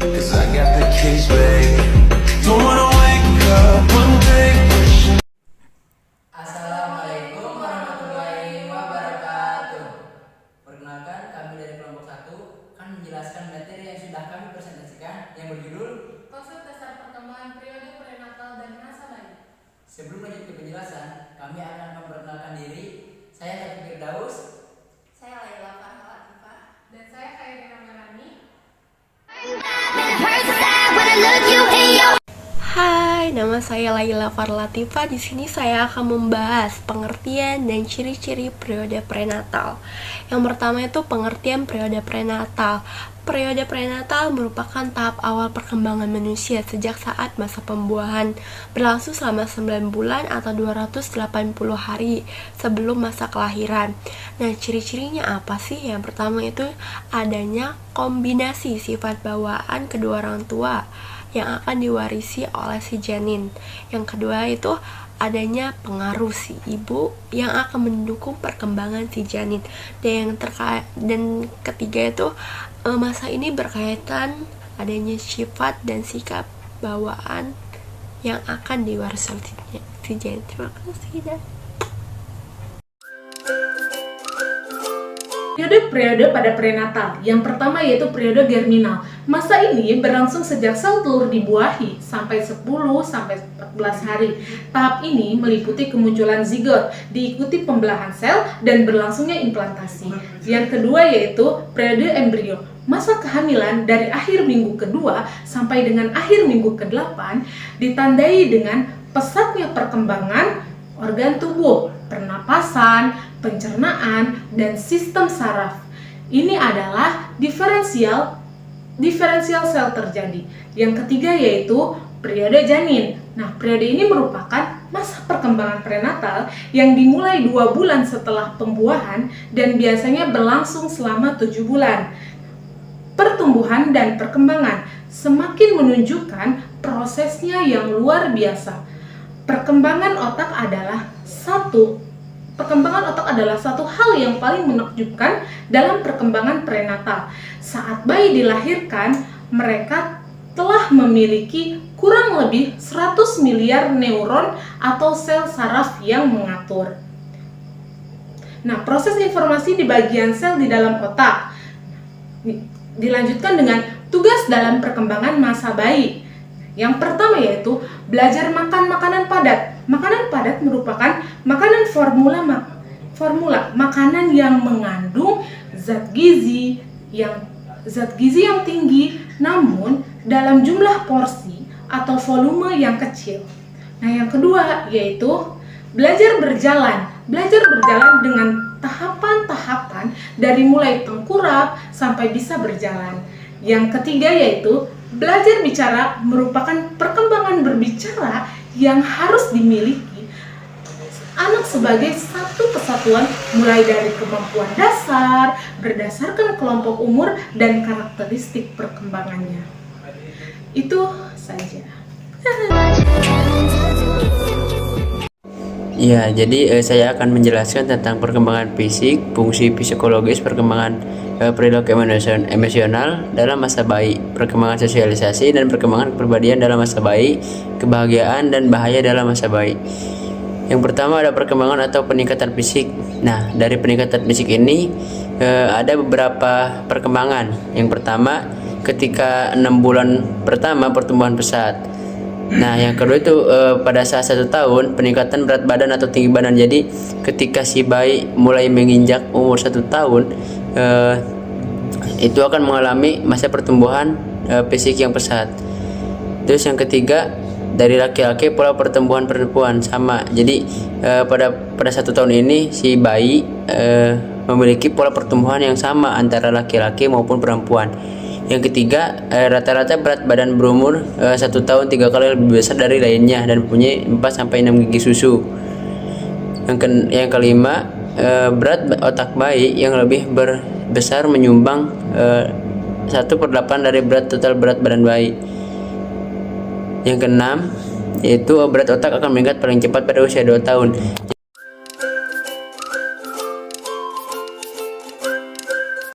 'Cause I got the keys, babe. Don't wanna wake up one day. Assalamualaikum warahmatullahi wabarakatuh. Perkenalkan, kami dari kelompok 1 akan menjelaskan materi yang sudah kami presentasikan yang berjudul Konsep dasar perkembangan periode prenatal dan masa bayi. Sebelum lanjut ke penjelasan, kami akan memperkenalkan diri. Saya Taufik Firdaus. Saya Laila Farha, dan saya Khairina Melani. Hai, nama saya Laila Farlatifah. Di sini saya akan membahas pengertian dan ciri-ciri periode prenatal. Yang pertama itu pengertian periode prenatal. Periode prenatal merupakan tahap awal perkembangan manusia sejak saat masa pembuahan, berlangsung selama 9 bulan atau 280 hari sebelum masa kelahiran. Nah, ciri-cirinya apa sih? Yang pertama itu adanya kombinasi sifat bawaan kedua orang tua yang akan diwarisi oleh si janin. Yang kedua itu adanya pengaruh si ibu yang akan mendukung perkembangan si janin. Dan ketiga itu masa ini berkaitan adanya sifat dan sikap bawaan yang akan diwarisi oleh si janin. Terima kasih. Periode pada prenatal. Yang pertama yaitu periode germinal. Masa ini berlangsung sejak sel telur dibuahi sampai 10-14 hari. Tahap ini meliputi kemunculan zigot, diikuti pembelahan sel dan berlangsungnya implantasi. Yang kedua yaitu periode embrio. Masa kehamilan dari akhir minggu kedua sampai dengan akhir minggu ke-8 ditandai dengan pesatnya perkembangan organ tubuh, pernapasan, pencernaan, dan sistem saraf. Ini adalah diferensial sel terjadi. Yang ketiga yaitu periode janin. Nah, periode ini merupakan masa perkembangan prenatal yang dimulai 2 bulan setelah pembuahan dan biasanya berlangsung selama 7 bulan. Pertumbuhan dan perkembangan semakin menunjukkan prosesnya yang luar biasa. Perkembangan otak adalah satu hal yang paling menakjubkan dalam perkembangan prenatal. Saat bayi dilahirkan, mereka telah memiliki kurang lebih 100 miliar neuron atau sel saraf yang mengatur. Nah, proses informasi di bagian sel di dalam otak dilanjutkan dengan tugas dalam perkembangan masa bayi. Yang pertama yaitu belajar makan makanan padat. Makanan padat merupakan makanan formula makanan yang mengandung zat gizi yang tinggi namun dalam jumlah porsi atau volume yang kecil. Nah, yang kedua yaitu belajar berjalan. Belajar berjalan dengan tahapan-tahapan dari mulai tengkurap sampai bisa berjalan. Yang ketiga yaitu belajar bicara merupakan perkembangan berbicara yang harus dimiliki anak sebagai satu kesatuan mulai dari kemampuan dasar, berdasarkan kelompok umur dan karakteristik perkembangannya. Itu saja. Ya, jadi saya akan menjelaskan tentang perkembangan fisik, fungsi psikologis, perkembangan perilaku emosional dalam masa bayi, perkembangan sosialisasi dan perkembangan kepribadian dalam masa bayi, kebahagiaan dan bahaya dalam masa bayi. Yang pertama ada perkembangan atau peningkatan fisik. Nah, dari peningkatan fisik ini ada beberapa perkembangan. Yang pertama, ketika 6 bulan pertama pertumbuhan pesat. Nah, yang kedua itu pada saat 1 tahun peningkatan berat badan atau tinggi badan. Jadi ketika si bayi mulai menginjak umur 1 tahun itu akan mengalami masa pertumbuhan fisik yang pesat. Terus yang ketiga, dari laki-laki pola pertumbuhan perempuan sama. Jadi pada 1 tahun ini si bayi memiliki pola pertumbuhan yang sama antara laki-laki maupun perempuan. Yang ketiga, rata-rata berat badan berumur 1 tahun 3 kali lebih besar dari lainnya dan mempunyai 4-6 gigi susu. Yang kelima, berat otak bayi yang lebih besar menyumbang 1/8 dari total berat badan bayi. Yang keenam, yaitu berat otak akan meningkat paling cepat pada usia 2 tahun.